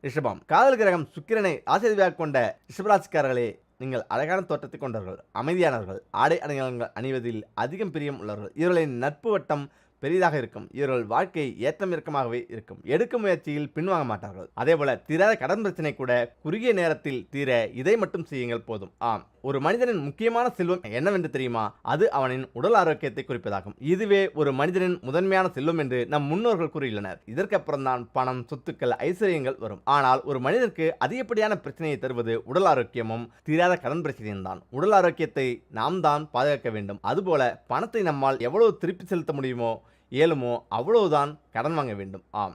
ரிஷபம். காதல் கிரகம் சுக்கிரனை ஆசீர்வாதமாக கொண்ட ரிஷபராசிக்காரர்களே, நீங்கள் அழகான தோற்றத்தை கொண்டவர்கள், அமைதியானவர்கள், ஆடை அணிகலன்கள் அணிவதில் அதிகம் பிரியம் உள்ளவர்கள். இவர்களின் நட்பு வட்டம் பெரிதாக இருக்கும். இவர்கள் வாழ்க்கை ஏற்றம் இறக்கமாகவே இருக்கும். எடுக்கும் முயற்சியில் பின்வாங்க மாட்டார்கள். அதேபோல தீராத கடன் பிரச்சனை கூட குறுகிய நேரத்தில் தீர இதை மட்டும் செய்யுங்கள் போதும். ஆம், ஒரு மனிதனின் முக்கியமான செல்வம் என்னவென்று தெரியுமா? அது அவனின் உடல் ஆரோக்கியத்தை குறிப்பதாகும். இதுவே ஒரு மனிதனின் முதன்மையான செல்வம் என்று நம் முன்னோர்கள் கூறியுள்ளனர். இதற்கப்புறம் தான் பணம், சொத்துக்கள், ஐஸ்வர்யங்கள் வரும். ஆனால் ஒரு மனிதனுக்கு அதிகப்படியான பிரச்சனையை தருவது உடல் ஆரோக்கியமும் தீராத கடன் பிரச்சனையும் தான். உடல் ஆரோக்கியத்தை நாம் தான் பாதுகாக்க வேண்டும். அதுபோல பணத்தை நம்மால் எவ்வளவு திருப்பி செலுத்த முடியுமோ இயலுமோ அவ்வளவுதான் கடன் வாங்க வேண்டும். ஆம்,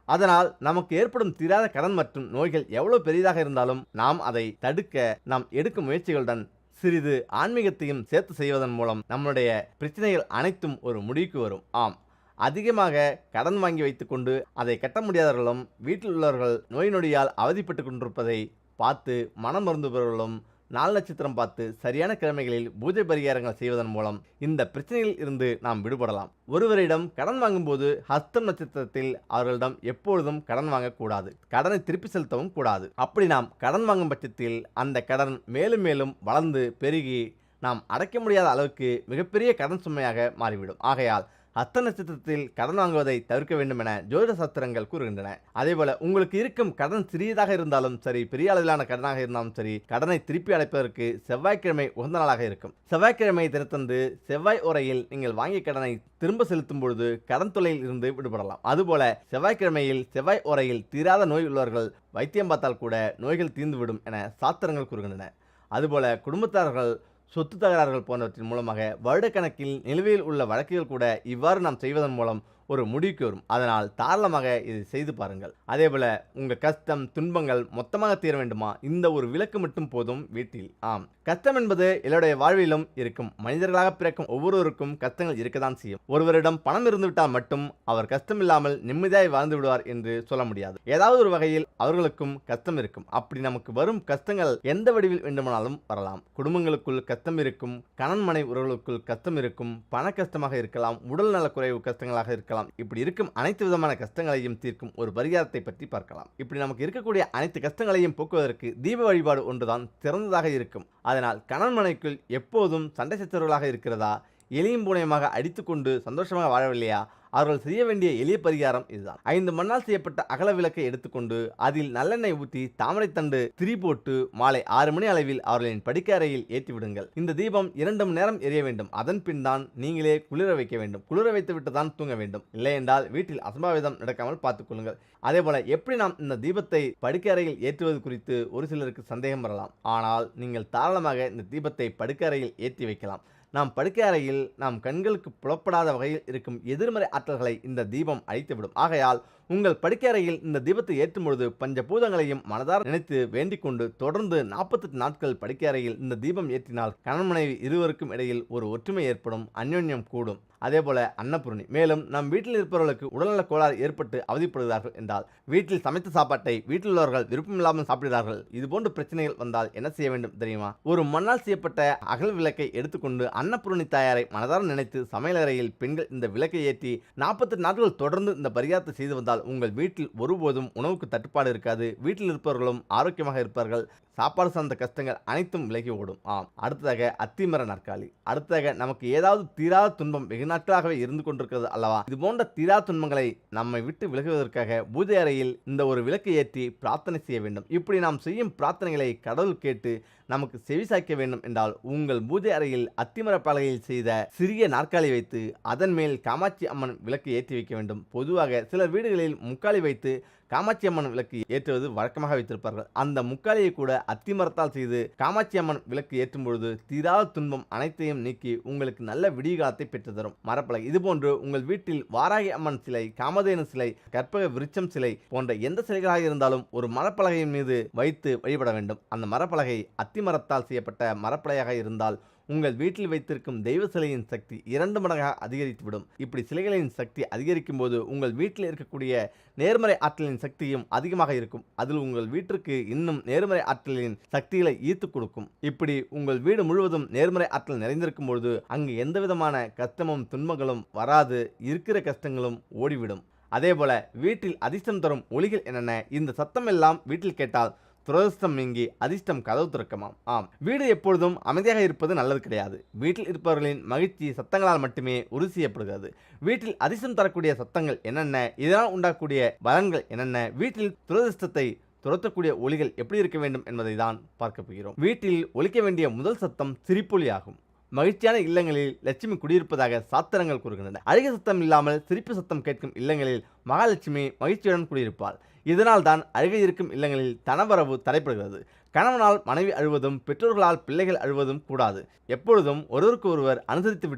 அதனால் நமக்கு ஏற்படும் தீராத கடன் மற்றும் நோய்கள் எவ்வளவு பெரிதாக இருந்தாலும் நாம் அதை தடுக்க நாம் எடுக்கும் முயற்சிகளுடன் சிறிது ஆன்மீகத்தையும் சேர்த்து செய்வதன் மூலம் நம்முடைய பிரச்சனைகள் அனைத்தும் ஒரு முடிவுக்கு வரும். ஆம், அதிகமாக கடன் வாங்கி வைத்துக்கொண்டு அதை கட்ட முடியாதவர்களும் வீட்டில் உள்ளவர்கள் நோய் நொடியால் அவதிப்பட்டு கொண்டிருப்பதை பார்த்து மனம் மருந்துபவர்களும் நாள் நட்சத்திரம் பார்த்து சரியான கிழமைகளில் பூஜை பரிகாரங்கள் செய்வதன் மூலம் இந்த பிரச்சனையில் இருந்து நாம் விடுபடலாம். ஒருவரிடம் கடன் வாங்கும்போது ஹஸ்தம் நட்சத்திரத்தில் அவர்களிடம் எப்பொழுதும் கடன் வாங்கக்கூடாது. கடனை திருப்பி செலுத்தவும் கூடாது. அப்படி நாம் கடன் வாங்கும் பட்சத்தில் அந்த கடன் மேலும் மேலும் வளர்ந்து பெருகி நாம் அடைக்க முடியாத அளவுக்கு மிகப்பெரிய கடன் சுமையாக மாறிவிடும். ஆகையால் ஹஸ்த நட்சத்திரத்தில் கடன் வாங்குவதை தவிர்க்க வேண்டும் என ஜோதிட சாஸ்திரங்கள் கூறுகின்றன. அதேபோல உங்களுக்கு இருக்கும் கடன் சிறியதாக இருந்தாலும் சரி, பெரிய அளவிலான கடனாக இருந்தாலும் சரி, கடனை திருப்பி அடைப்பதற்கு செவ்வாய்க்கிழமை உகந்த நாளாக இருக்கும். செவ்வாய்க்கிழமை தினத்தன்று செவ்வாய் உரையில் நீங்கள் வாங்கிய கடனை திரும்ப செலுத்தும் பொழுது கடன் தொல்லையில் இருந்து விடுபடலாம். அதுபோல செவ்வாய்க்கிழமையில் செவ்வாய் உரையில் தீராத நோய் உள்ளவர்கள் வைத்தியம் பார்த்தால் கூட நோய்கள் தீர்ந்துவிடும் என சாஸ்திரங்கள் கூறுகின்றன. அதுபோல குடும்பத்தார்கள் சொத்து தகராறுகள் போன்றவற்றின் மூலமாக வருடக்கணக்கில் நிலுவையில் உள்ள வழக்குகள் கூட இவ்வாறு நாம் செய்வதன் மூலம் ஒரு முடிவுக்கு வரும். அதனால் தாராளமாக இதை செய்து பாருங்கள். அதேபோல உங்கள் கஷ்டம் துன்பங்கள் மொத்தமாக தீர வேண்டுமா? இந்த ஒரு விளக்கு மட்டும் போதும் வீட்டில். ஆம், கஷ்டம் என்பது எல்லோருடைய வாழ்விலும் இருக்கும். மனிதர்களாக பிறக்கும் ஒவ்வொருவருக்கும் கஷ்டங்கள் இருக்கத்தான் செய்யும். ஒருவரிடம் பணம் இருந்துவிட்டால் மட்டும் அவர் கஷ்டம் இல்லாமல் நிம்மதியாய் வாழ்ந்து விடுவார் என்று சொல்ல முடியாது. ஏதாவது ஒரு வகையில் அவர்களுக்கும் கஷ்டம் இருக்கும். அப்படி நமக்கு வரும் கஷ்டங்கள் எந்த வடிவில் வேண்டுமானாலும் வரலாம். குடும்பங்களுக்குள் கஷ்டம் இருக்கும், கணவன் மனைவி உறவுகளுக்குள் கஷ்டம் இருக்கும், பண கஷ்டமாக இருக்கலாம், உடல் நல குறைவு கஷ்டங்களாக இருக்கலாம். இப்படி இருக்கும் அனைத்து விதமான கஷ்டங்களையும் தீர்க்கும் ஒரு பரிகாரத்தை பற்றி பார்க்கலாம். இப்படி நமக்கு இருக்கக்கூடிய அனைத்து கஷ்டங்களையும் போக்குவதற்கு தீப வழிபாடு ஒன்றுதான் சிறந்ததாக இருக்கும். அதனால் கணவன் மனைவிக்குள் எப்போதும் சண்டை சச்சரவுகளாக இருக்கிறதா? எளியும் பூனையமாக அடித்துக்கொண்டு சந்தோஷமாக வாழவில்லையா? அவர்கள் செய்ய வேண்டிய எளிய பரிகாரம் இதுதான். 5 மண்ணால் செய்யப்பட்ட அகல விளக்கை எடுத்துக்கொண்டு அதில் நல்லெண்ணெய் ஊற்றி தாமரைத்தண்டு திரி போட்டு மாலை 6 மணி அளவில் அவர்களின் படுக்கை அறையில் ஏற்றி விடுங்கள். இந்த தீபம் 2 மணி நேரம் எரிய வேண்டும். அதன் பின் தான் நீங்களே குளிர வைக்க வேண்டும். குளிர வைத்து விட்டு தான் தூங்க வேண்டும். இல்லை என்றால் வீட்டில் அசம்பாவிதம் நடக்காமல் பார்த்துக் கொள்ளுங்கள். அதேபோல எப்படி நாம் இந்த தீபத்தை படுக்கை அறையில் ஏற்றுவது குறித்து ஒரு சிலருக்கு சந்தேகம் வரலாம். ஆனால் நீங்கள் தாராளமாக இந்த தீபத்தை படுக்கை அறையில் ஏற்றி வைக்கலாம். நாம் படுக்கை அறையில் நாம் கண்களுக்கு புலப்படாத வகையில் இருக்கும் எதிர்மறை ஆற்றல்களை இந்த தீபம் அழித்துவிடும். ஆகையால் உங்கள் படுக்கை அறையில் இந்த தீபத்தை ஏற்றும் பொழுது பஞ்சபூதங்களையும் மனதார நினைத்து வேண்டிக் கொண்டு தொடர்ந்து 48 நாட்கள் படுக்கை அறையில் இந்த தீபம் ஏற்றினால் கணவன் மனைவி இருவருக்கும் இடையில் ஒரு ஒற்றுமை ஏற்படும், அந்யோன்யம் கூடும். அதேபோல அன்னபூரணி. மேலும் நம் வீட்டில் இருப்பவர்களுக்கு உடல்நல கோளாறு ஏற்பட்டு அவதிப்படுகிறார்கள் என்றால், வீட்டில் சமைத்த சாப்பாட்டை வீட்டில் உள்ளவர்கள் விருப்பமில்லாமல் சாப்பிடுகிறார்கள், இதுபோன்ற பிரச்சனைகள் வந்தால் என்ன செய்ய வேண்டும் தெரியுமா? ஒரு மண்ணால் செய்யப்பட்ட அகல் விளக்கை எடுத்துக்கொண்டு அன்னபூரணி தாயாரை மனதார நினைத்து சமையலறையில் பெண்கள் இந்த விளக்கை ஏற்றி 48 நாட்கள் தொடர்ந்து இந்த பரிகாரத்தை செய்து வந்தால் உங்கள் வீட்டில் ஒருபோதும் உணவுக்கு தட்டுப்பாடு இருக்காது. வீட்டில் இருப்பவர்களும் ஆரோக்கியமாக இருப்பார்கள். சாப்பாடு சார்ந்த கஷ்டங்கள் அனைத்தும் விலகி ஓடும். ஆம், அடுத்ததாக அத்திமர நாற்காலி. அடுத்ததாக நமக்கு ஏதாவது தீராத துன்பம் வெகு நாட்களாகவே இருந்து கொண்டிருக்கிறது அல்லவா? இது போன்ற தீராத துன்பங்களை நம்மை விட்டு விலகுவதற்காக பூஜை அறையில் இந்த ஒரு விளக்கை ஏற்றி பிரார்த்தனை செய்ய வேண்டும். இப்படி நாம் செய்யும் பிரார்த்தனைகளை கடவுள் கேட்டு நமக்கு செவிசாய்க்க வேண்டும் என்றால் உங்கள் பூஜை அறையில் அத்திமர பலகையில் செய்த சிறிய நாற்காலி வைத்து அதன் மேல் காமாட்சி அம்மன் விளக்கு ஏற்றி வைக்க வேண்டும். பொதுவாக சிலர் வீடுகளில் முக்காலி வைத்து காமாட்சி அம்மன் விளக்கு ஏற்றுவது வழக்கமாக வைத்திருப்பார்கள். அந்த முக்காலியை கூட அத்திமரத்தால் செய்து காமாட்சி அம்மன் விளக்கு ஏற்றும் பொழுது தீராத துன்பம் அனைத்தையும் நீக்கி உங்களுக்கு நல்ல விடிகாலத்தை பெற்று தரும். மரப்பலகை. இதுபோன்று உங்கள் வீட்டில் வாராகி அம்மன் சிலை, காமதேனு சிலை, கற்பக விருட்சம் சிலை போன்ற எந்த சிலைகளாக இருந்தாலும் ஒரு மரப்பலகையின் மீது வைத்து வழிபட வேண்டும். அந்த மரப்பலகை அத்திமரத்தால் செய்யப்பட்ட மரப்பலகையாக இருந்தால் உங்கள் வீட்டில் வைத்திருக்கும் தெய்வ சிலையின் சக்தி 2 மடங்காக அதிகரித்துவிடும். இப்படி சிலைகளின் சக்தி அதிகரிக்கும் போது உங்கள் வீட்டில் இருக்கக்கூடிய நேர்மறை ஆற்றலின் சக்தியும் அதிகமாக இருக்கும். அதில் உங்கள் வீட்டிற்கு இன்னும் நேர்மறை ஆற்றலின் சக்திகளை ஈர்த்து கொடுக்கும். இப்படி உங்கள் வீடு முழுவதும் நேர்மறை ஆற்றல் நிறைந்திருக்கும் பொழுது அங்கு எந்த விதமான கஷ்டமும் துன்பங்களும் வராது. இருக்கிற கஷ்டங்களும் ஓடிவிடும். அதேபோல வீட்டில் அதிர்ஷ்டம் தரும் ஒலிகள் என்னென்ன? இந்த சத்தம் எல்லாம் வீட்டில் கேட்டால் துரதிர்ஷ்டம் நீங்கி அதிர்ஷ்டம் கதவு திறக்குமாம். ஆம், வீடு எப்பொழுதும் அமைதியாக இருப்பது நல்லது கிடையாது. வீட்டில் இருப்பவர்களின் மகிழ்ச்சி சத்தங்களால் மட்டுமே உறுதி செய்யப்படுகிறது. வீட்டில் அதிர்ஷ்டம் தரக்கூடிய சத்தங்கள் என்னென்ன? இதனால் உண்டாகக்கூடிய பலன்கள் என்னென்ன? வீட்டில் துரதிர்ஷ்டத்தை துரத்தக்கூடிய ஒலிகள் எப்படி இருக்க வேண்டும் என்பதை தான் பார்க்க போகிறோம். வீட்டில் ஒலிக்க வேண்டிய முதல் சத்தம் சிரிப்பொலி ஆகும். மகிழ்ச்சியான இல்லங்களில் லட்சுமி குடியிருப்பதாக சாத்திரங்கள் கூறுகின்றன. அழுகை சத்தம் இல்லாமல் சிரிப்பு சத்தம் கேட்கும் இல்லங்களில் மகாலட்சுமி மகிழ்ச்சியுடன் குடியிருப்பாள். இதனால் தான் அழுகை இருக்கும் இல்லங்களில் தனவரவு தடைபடுகிறது. கணவனால் மனைவி அழுவதும் பெற்றோர்களால் பிள்ளைகள் அழுவதும் கூடாது. எப்பொழுதும் ஒருவருக்கு ஒருவர் அனுசரித்து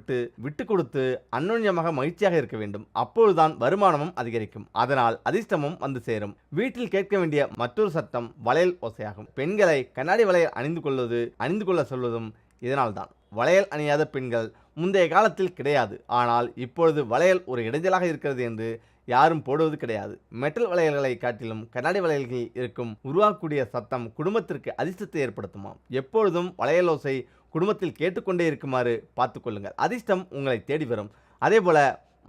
விட்டு கொடுத்து அந்யோன்யமாக மகிழ்ச்சியாக இருக்க வேண்டும். அப்பொழுதுதான் வருமானமும் அதிகரிக்கும். அதனால் அதிர்ஷ்டமும் வந்து சேரும். வீட்டில் கேட்க வேண்டிய மற்றொரு சட்டம் வளையல் ஓசையாகும். பெண்களை கண்ணாடி வளையல் அணிந்து கொள்ள சொல்வதும் இதனால்தான். வளையல் அணியாத பெண்கள் முந்தைய காலத்தில் கிடையாது. ஆனால் இப்பொழுது வளையல் ஒரு இடைஞ்சலாக இருக்கிறது என்று யாரும் போடுவது கிடையாது. மெட்டல் வளையல்களை காட்டிலும் கண்ணாடி வளையல்கள் இருக்கும் உருவாக்கக்கூடிய சத்தம் குடும்பத்திற்கு அதிர்ஷ்டத்தை ஏற்படுத்துமாம். எப்பொழுதும் வளையலோசை குடும்பத்தில் கேட்டுக்கொண்டே இருக்குமாறு பார்த்துக்கொள்ளுங்கள். அதிர்ஷ்டம் உங்களை தேடி வரும். அதேபோல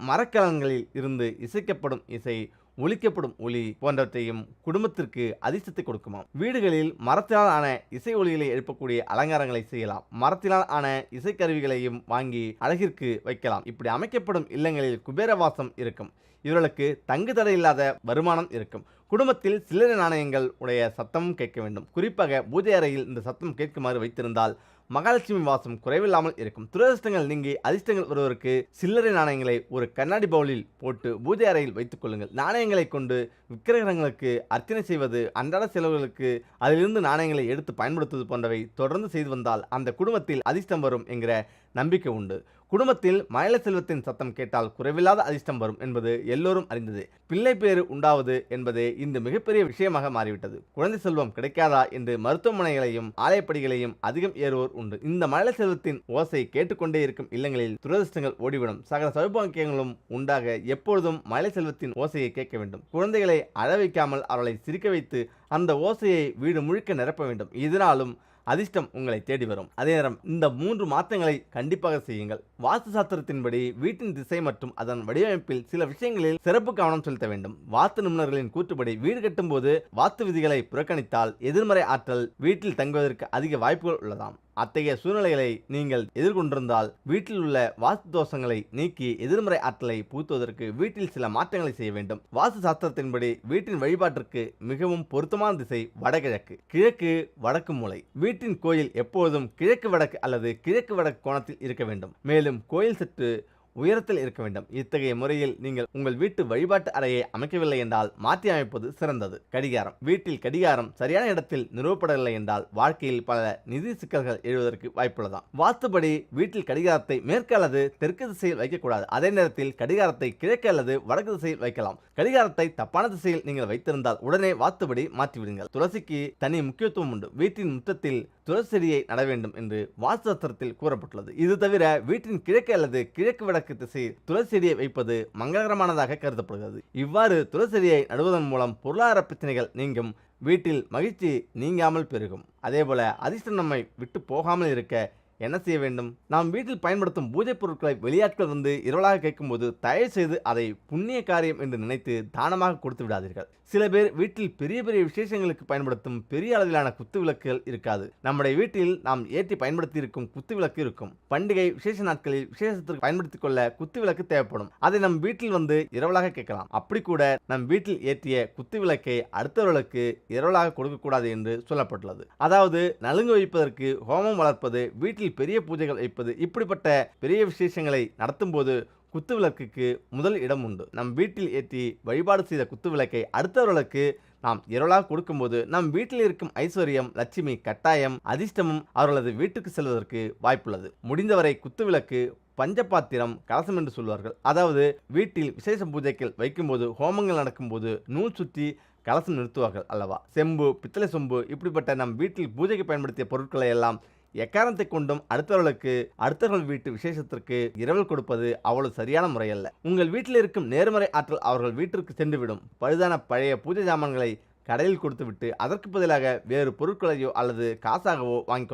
மரக்கலங்களில் இருந்து இசைக்கப்படும் இசை, ஒலிக்கப்படும் ஒலி போன்றவற்றையும் குடும்பத்திற்கு அதிர்ஷ்டத்தை கொடுக்குமாம். வீடுகளில் மரத்தினால் ஆன இசை ஒலிகளை எழுப்பக்கூடிய அலங்காரங்களை செய்யலாம். மரத்தினால் ஆன இசைக்கருவிகளையும் வாங்கி அழகிற்கு வைக்கலாம். இப்படி அமைக்கப்படும் இல்லங்களில் குபேரவாசம் இருக்கும். இவர்களுக்கு தங்கு தடை இல்லாத வருமானம் இருக்கும். குடும்பத்தில் சில்லறை நாணயங்கள் உடைய சத்தமும் கேட்க வேண்டும். குறிப்பாக பூஜை அறையில் இந்த சத்தம் கேட்குமாறு வைத்திருந்தால் மகாலட்சுமி வாசம் குறைவில்லாமல் இருக்கும். துரதிர்ஷ்டங்கள் நீங்கி அதிர்ஷ்டங்கள் வருவதற்கு சில்லறை நாணயங்களை ஒரு கண்ணாடி பவுலில் போட்டு பூஜை அறையில் வைத்துக் கொள்ளுங்கள். நாணயங்களை கொண்டு விக்கிரகங்களுக்கு அர்ச்சனை செய்வது, அன்றாட செலவுகளுக்கு அதிலிருந்து நாணயங்களை எடுத்து பயன்படுத்துவது போன்றவை தொடர்ந்து செய்து வந்தால் அந்த குடும்பத்தில் அதிர்ஷ்டம் வரும் என்கிற நம்பிக்கை உண்டு. குடும்பத்தில் மழலை செல்வத்தின் சத்தம் கேட்டால் குறைவில்லாத அதிர்ஷ்டம் வரும் என்பது எல்லோரும் அறிந்தது. பிள்ளை பேறு உண்டாவது என்பதே இந்த மிகப்பெரிய விஷயமாக மாறிவிட்டது. குழந்தை செல்வம் கிடைக்காதா என்று மருத்துவமனைகளையும் ஆலயப்படிகளையும் அதிகம் ஏறுவோர் உண்டு. இந்த மழலை செல்வத்தின் ஓசை கேட்டுக்கொண்டே இருக்கும் இல்லங்களில் துரதிர்ஷ்டங்கள் ஓடிவிடும். சகல சௌபாக்கியங்களும் உண்டாக எப்பொழுதும் மழலை செல்வத்தின் ஓசையை கேட்க வேண்டும். குழந்தைகளை அழ வைக்காமல் அவர்களை சிரிக்க வைத்து அந்த ஓசையை வீடு முழுக்க நிரப்ப வேண்டும். இதனாலும் அதிர்ஷ்டம் உங்களை தேடி வரும். அதே நேரம் இந்த 3 மாற்றங்களை கண்டிப்பாக செய்யுங்கள். வாஸ்து சாஸ்திரத்தின்படி வீட்டின் திசை மற்றும் அதன் வடிவமைப்பில் சில விஷயங்களில் சிறப்பு கவனம் செலுத்த வேண்டும். வாஸ்து நிபுணர்களின் கூற்றுப்படி வீடு கட்டும் போது வாஸ்து விதிகளை புறக்கணித்தால் எதிர்மறை ஆற்றல் வீட்டில் தங்குவதற்கு அதிக வாய்ப்புகள் உள்ளதாம். அத்தகைய சூழ்நிலைகளை நீங்கள் எதிர்கொண்டிருந்தால் வீட்டில் உள்ள வாஸ்து தோஷங்களை நீக்கி எதிர்மறை ஆற்றலை புகுத்துவதற்கு வீட்டில் சில மாற்றங்களை செய்ய வேண்டும். வாஸ்து சாஸ்திரத்தின்படி வீட்டின் வழிபாட்டிற்கு மிகவும் பொருத்தமான திசை வடகிழக்கு, கிழக்கு, வடக்கு மூலை. வீட்டின் கோயில் எப்போதும் கிழக்கு வடக்கு அல்லது கிழக்கு வடக்கு கோணத்தில் இருக்க வேண்டும். மேலும் கோயில் சற்று உயரத்தில் இருக்க வேண்டும். இத்தகைய முறையில் நீங்கள் உங்கள் வீட்டு வழிபாட்டு அறையை அமைக்கவில்லை என்றால் மாற்றி அமைப்பது சிறந்தது. கடிகாரம். வீட்டில் கடிகாரம் சரியான இடத்தில் நிறுவப்படவில்லை என்றால் வாழ்க்கையில் பல நிதி சிக்கல்கள் எழுவதற்கு வாய்ப்புள்ளதாம். வாஸ்துபடி வீட்டில் கடிகாரத்தை மேற்கு அல்லது தெற்கு திசையில் வைக்கக்கூடாது. அதே நேரத்தில் கடிகாரத்தை கிழக்கு அல்லது வடக்கு திசையில் வைக்கலாம். கடிகாரத்தை தப்பான திசையில் நீங்கள் வைத்திருந்தால் உடனே வாஸ்துபடி மாற்றிவிடுங்கள். துளசிக்கு தனி முக்கியத்துவம் உண்டு. வீட்டின் முற்றத்தில் துளசி செடியை நட வேண்டும் என்று வாஸ்து சாஸ்திரத்தில் கூறப்பட்டுள்ளது. இது தவிர வீட்டின் கிழக்கு அல்லது கிழக்கு வடக்கு திசையில் துளசி செடியை வைப்பது மங்களகரமானதாக கருதப்படுகிறது. இவ்வாறு துளசி செடியை நடுவதன் மூலம் பொருளாதார பிரச்சனைகள் நீங்கும். வீட்டில் மகிழ்ச்சி நீங்காமல் பெருகும். அதேபோல அதிர்ஷ்டம் நம்மை விட்டு போகாமல் இருக்க என்ன செய்ய வேண்டும்? நாம் வீட்டில் பயன்படுத்தும் பூஜை பொருட்களை வெளியாட்கள் வந்து இரவலாக கேட்கும்போது தயவு செய்து அதை புண்ணிய காரியம் என்று நினைத்து தானமாக கொடுத்து விடாதீர்கள். சில பேர் வீட்டில் பெரிய பெரிய விசேஷங்களுக்கு பயன்படுத்தும் பெரிய அளவிலான குத்து விளக்குகள் இருக்காது. நம்முடைய வீட்டில் நாம் ஏற்றி பயன்படுத்தி இருக்கும் குத்து விளக்கு இருக்கும். பண்டிகை விசேஷ நாட்களில் விசேஷத்திற்கு பயன்படுத்திக் கொள்ள குத்து விளக்கு தேவைப்படும். அதை நம் வீட்டில் வந்து இரவலாக கேட்கலாம். அப்படி கூட நம் வீட்டில் ஏற்றிய குத்து விளக்கை அடுத்தவர்களுக்கு இரவலாக கொடுக்கக்கூடாது என்று சொல்லப்பட்டுள்ளது. அதாவது நலுங்கு வைப்பதற்கு, ஹோமம் வளர்ப்பது, வீட்டில் பெரிய பூஜைகள் வைப்பது, இப்படிப்பட்ட பெரிய விசேஷங்களை நடத்தும் போது குத்து விளக்குக்கு முதல் இடம் உண்டு. நம் வீட்டில் ஏற்றி வழிபாடு செய்த குத்து விளக்கை அடுத்தவர்களுக்கு நாம் இரவலாக கொடுக்கும்போது நம் வீட்டில் இருக்கும் ஐஸ்வர்யம், லட்சுமி, கட்டாயம், அதிர்ஷ்டமும் அவர்களது வீட்டுக்கு செல்வதற்கு வாய்ப்புள்ளது. முடிந்தவரை குத்து விளக்கு, பஞ்சபாத்திரம், கலசம் என்று சொல்வார்கள். அதாவது வீட்டில் விசேஷ பூஜைகள் வைக்கும்போது, ஹோமங்கள் நடக்கும்போது நூல் சுற்றி கலசம் நிறுத்துவார்கள் அல்லவா? செம்பு, பித்தளை சொம்பு, இப்படிப்பட்ட நம் வீட்டில் பூஜைக்கு பயன்படுத்திய பொருட்களை எல்லாம் எக்காரணத்தை கொண்டும் அடுத்தவர்கள் வீட்டு விசேஷத்திற்கு இரவல் கொடுப்பது அவ்வளவு சரியான முறையல்ல. உங்கள் வீட்டில் இருக்கும் நேர்மறை ஆற்றல் அவர்கள் வீட்டிற்கு சென்றுவிடும். பழுதான பழைய பூஜை சாமான்களை கடையில் கொடுத்துவிட்டு அதற்கு பதிலாக வேறு பொருட்களையோ அல்லது காசாகவோ வாங்கிக்கொள்ளலாம்.